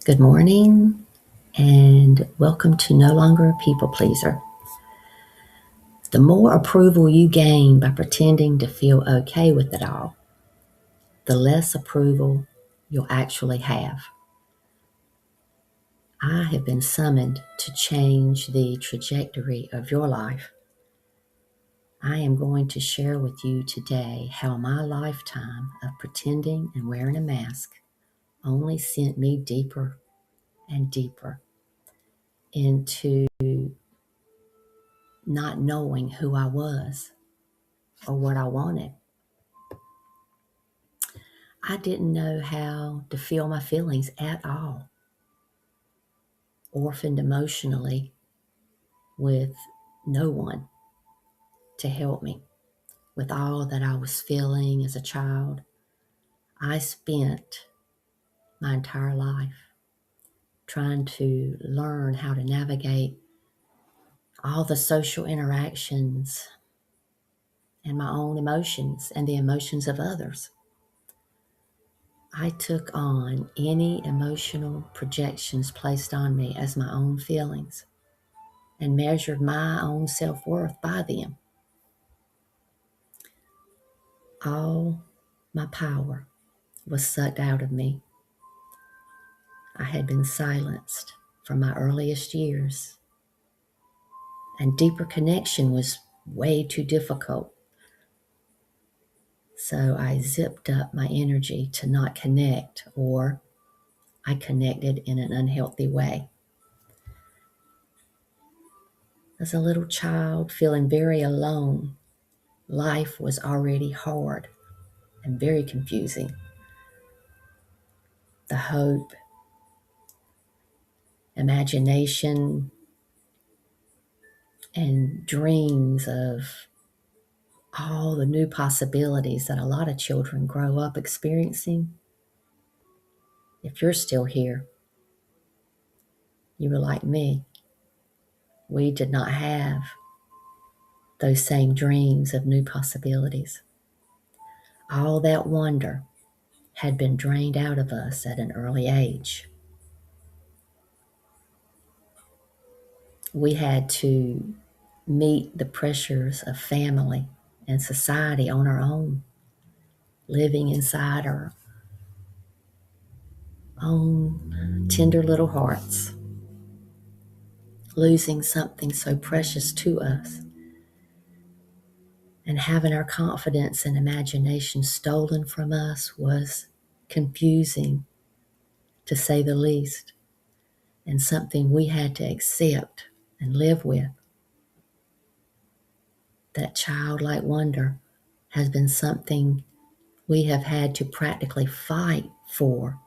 Good morning, and welcome to No Longer a People Pleaser. The more approval you gain by pretending to feel okay with it all, the less approval you'll actually have. I have been summoned to change the trajectory of your life. I am going to share with you today how my lifetime of pretending and wearing a mask only sent me deeper and deeper into not knowing who I was or what I wanted. I didn't know how to feel my feelings at all. Orphaned emotionally with no one to help me with all that I was feeling as a child. I spent my entire life trying to learn how to navigate all the social interactions and my own emotions and the emotions of others. I took on any emotional projections placed on me as my own feelings and measured my own self-worth by them. All my power was sucked out of me. I had been silenced from my earliest years, and deeper connection was way too difficult. So I zipped up my energy to not connect, or I connected in an unhealthy way. As a little child, feeling very alone, life was already hard and very confusing. The hope, imagination, and dreams of all the new possibilities that a lot of children grow up experiencing. If you're still here, you were like me. We did not have those same dreams of new possibilities. All that wonder had been drained out of us at an early age. We had to meet the pressures of family and society on our own, living inside our own tender little hearts, losing something so precious to us, and having our confidence and imagination stolen from us was confusing, to say the least, and something we had to accept and live with. That childlike wonder has been something we have had to practically fight for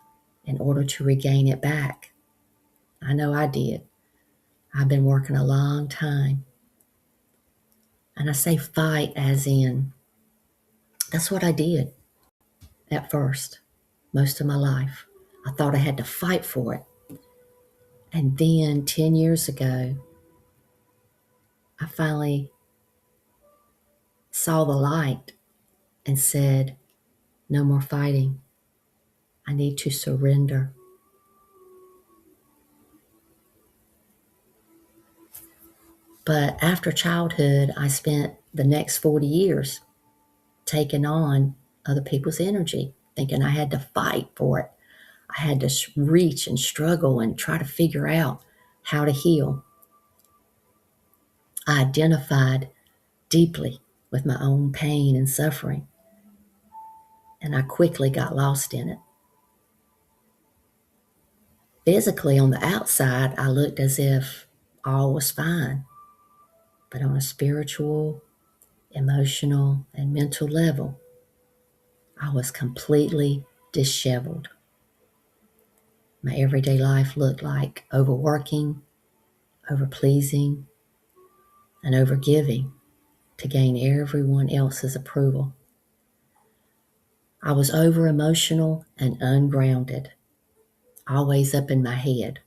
in order to regain it back. I know I did. I've been working a long time. And I say fight as in, that's what I did at first, most of my life. I thought I had to fight for it. And then 10 years ago, I finally saw the light and said, no more fighting. I need to surrender. But after childhood, I spent the next 40 years taking on other people's energy, thinking I had to fight for it. I had to reach and struggle and try to figure out how to heal. I identified deeply with my own pain and suffering, and I quickly got lost in it. Physically, on the outside, I looked as if all was fine, but on a spiritual, emotional, and mental level, I was completely disheveled. My everyday life looked like overworking, overpleasing, and overgiving to gain everyone else's approval. I was over emotional and ungrounded, always up in my head,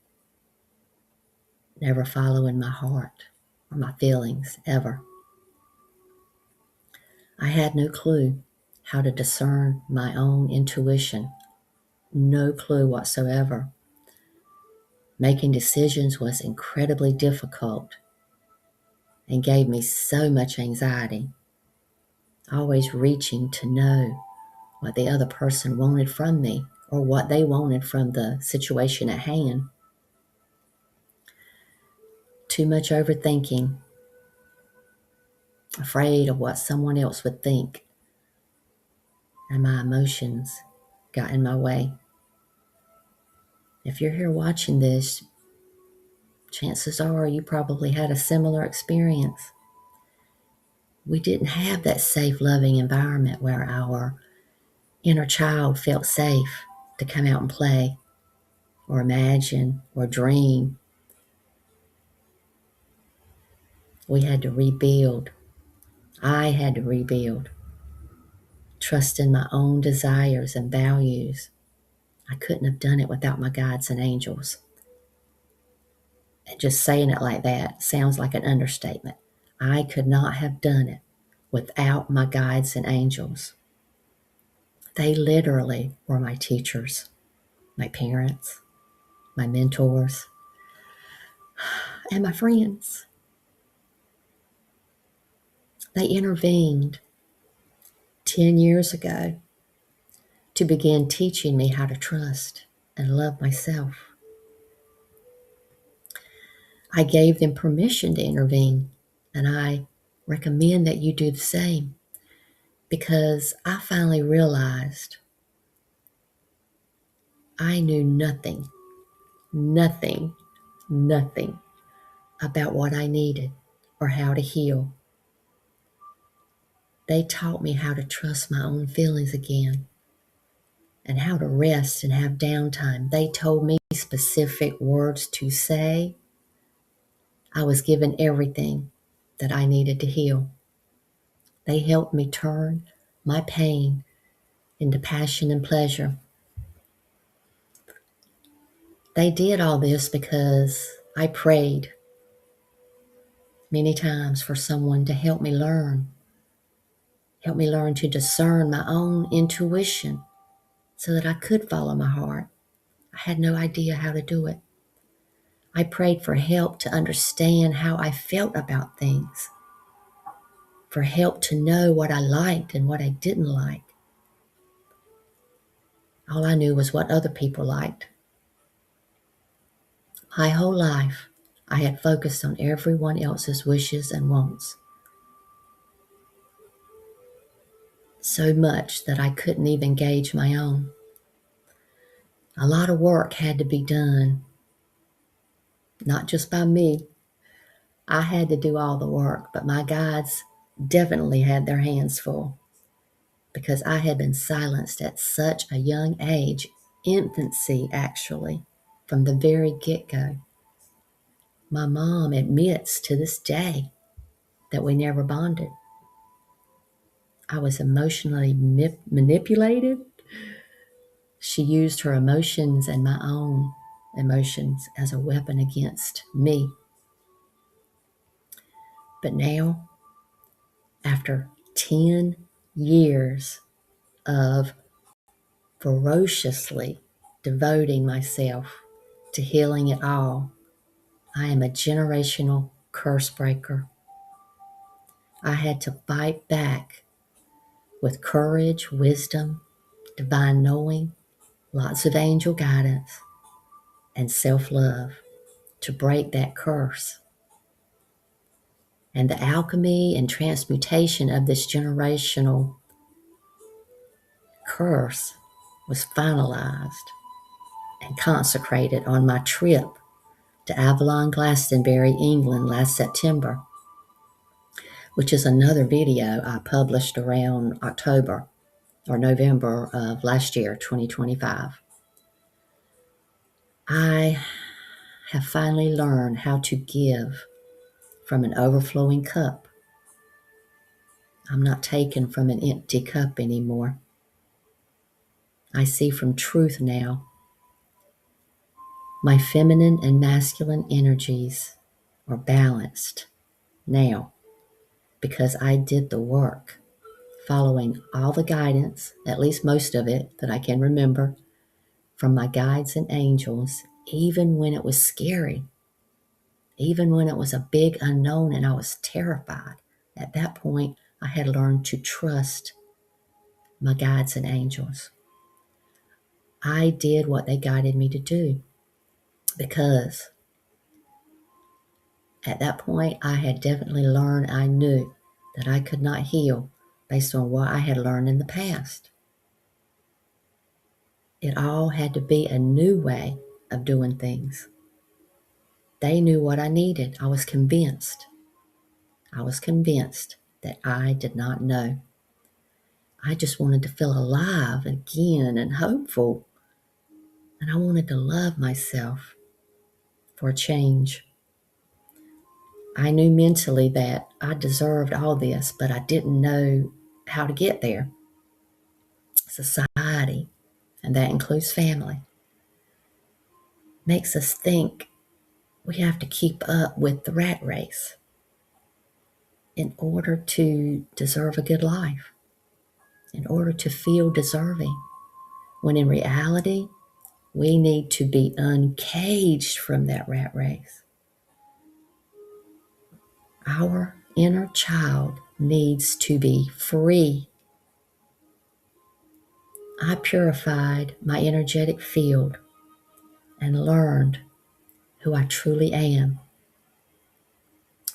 never following my heart or my feelings ever. I had no clue how to discern my own intuition, no clue whatsoever Making decisions was incredibly difficult and gave me so much anxiety, always reaching to know what the other person wanted from me or what they wanted from the situation at hand. Too much overthinking, afraid of what someone else would think, and my emotions got in my way. If you're here watching this, chances are you probably had a similar experience. We didn't have that safe, loving environment where our inner child felt safe to come out and play or imagine or dream. We had to rebuild. I had to rebuild. Trust in my own desires and values. I couldn't have done it without my guides and angels. And just saying it like that sounds like an understatement. I could not have done it without my guides and angels. They literally were my teachers, my parents, my mentors, and my friends. They intervened 10 years ago to begin teaching me how to trust and love myself. I gave them permission to intervene, and I recommend that you do the same, because I finally realized I knew nothing nothing about what I needed or how to heal. They taught me how to trust my own feelings again and how to rest and have downtime. They told me specific words to say. I was given everything that I needed to heal. They helped me turn my pain into passion and pleasure. They did all this because I prayed many times for someone to help me learn to discern my own intuition so that I could follow my heart. I had no idea how to do it. I prayed for help to understand how I felt about things, for help to know what I liked and what I didn't like. All I knew was what other people liked. My whole life, I had focused on everyone else's wishes and wants, so much that I couldn't even gauge my own. A lot of work had to be done, not just by me. I had to do all the work, but my guides definitely had their hands full because I had been silenced at such a young age, infancy actually, from the very get-go. My mom admits to this day that we never bonded. I was emotionally manipulated. She used her emotions and my own emotions as a weapon against me. But now, after 10 years of ferociously devoting myself to healing it all, I am a generational curse breaker. I had to fight back with courage, wisdom, divine knowing, lots of angel guidance, and self-love to break that curse. And the alchemy and transmutation of this generational curse was finalized and consecrated on my trip to Avalon, Glastonbury, England last September, which is another video I published around October or November of last year, 2025. I have finally learned how to give from an overflowing cup. I'm not taking from an empty cup anymore. I see from truth now. My feminine and masculine energies are balanced now because I did the work, following all the guidance, at least most of it that I can remember, from my guides and angels even when it was scary, even when it was a big unknown and I was terrified. At that point, I had learned to trust my guides and angels. I did what they guided me to do because at that point, I had definitely learned, I knew that I could not heal based on what I had learned in the past. It all had to be a new way of doing things. They knew what I needed. I was convinced. I was convinced that I did not know. I just wanted to feel alive again and hopeful. And I wanted to love myself for a change. I knew mentally that I deserved all this, but I didn't know how to get there. Society, and that includes family, makes us think we have to keep up with the rat race in order to deserve a good life, in order to feel deserving, when in reality, we need to be uncaged from that rat race. Our inner child needs to be free. I purified my energetic field and learned who I truly am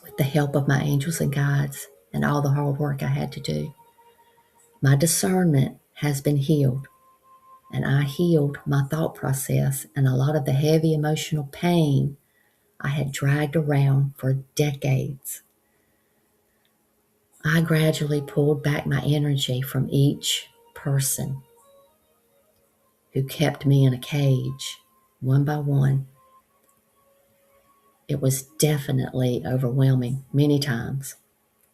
with the help of my angels and guides and all the hard work I had to do. My discernment has been healed, and I healed my thought process and a lot of the heavy emotional pain I had dragged around for decades. I gradually pulled back my energy from each person who kept me in a cage, one by one. It was definitely overwhelming many times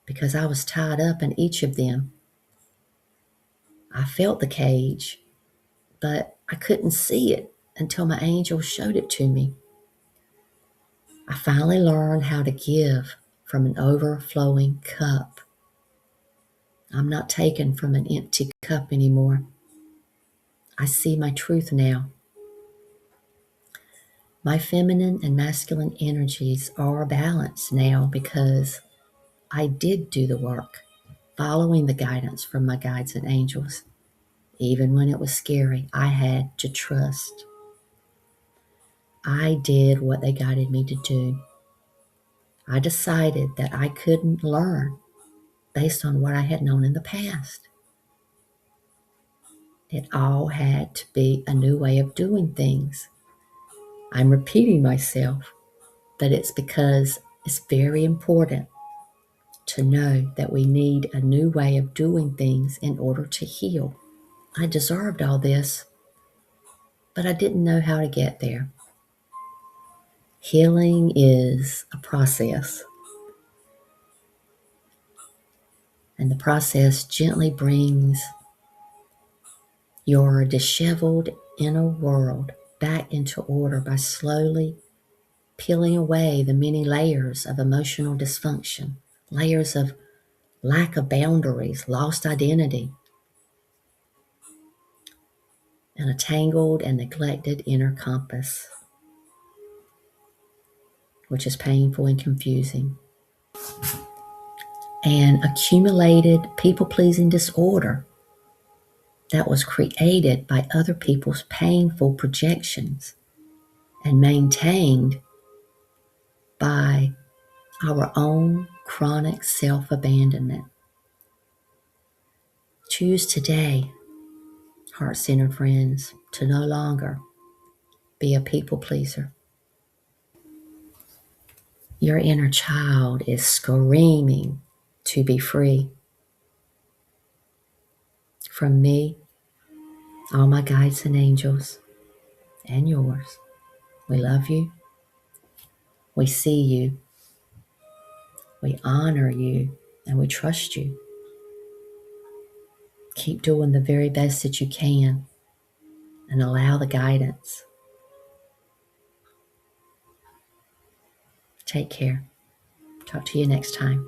because I was tied up in each of them. I felt the cage, but I couldn't see it until my angel showed it to me. I finally learned how to give from an overflowing cup. I'm not taken from an empty cup anymore. I see my truth now. My feminine and masculine energies are balanced now because I did do the work, following the guidance from my guides and angels. Even when it was scary, I had to trust. I did what they guided me to do. I decided that I couldn't learn based on what I had known in the past. It all had to be a new way of doing things. I'm repeating myself, but it's because it's very important to know that we need a new way of doing things in order to heal. I deserved all this, but I didn't know how to get there. Healing is a process, and the process gently brings your disheveled inner world back into order by slowly peeling away the many layers of emotional dysfunction, layers of lack of boundaries, lost identity, and a tangled and neglected inner compass, which is painful and confusing. And accumulated people-pleasing disorder that was created by other people's painful projections and maintained by our own chronic self-abandonment. Choose today, heart-centered friends, to no longer be a people pleaser. Your inner child is screaming to be free. From me, all my guides and angels, and yours, we love you, we see you, we honor you, and we trust you. Keep doing the very best that you can and allow the guidance. Take care. Talk to you next time.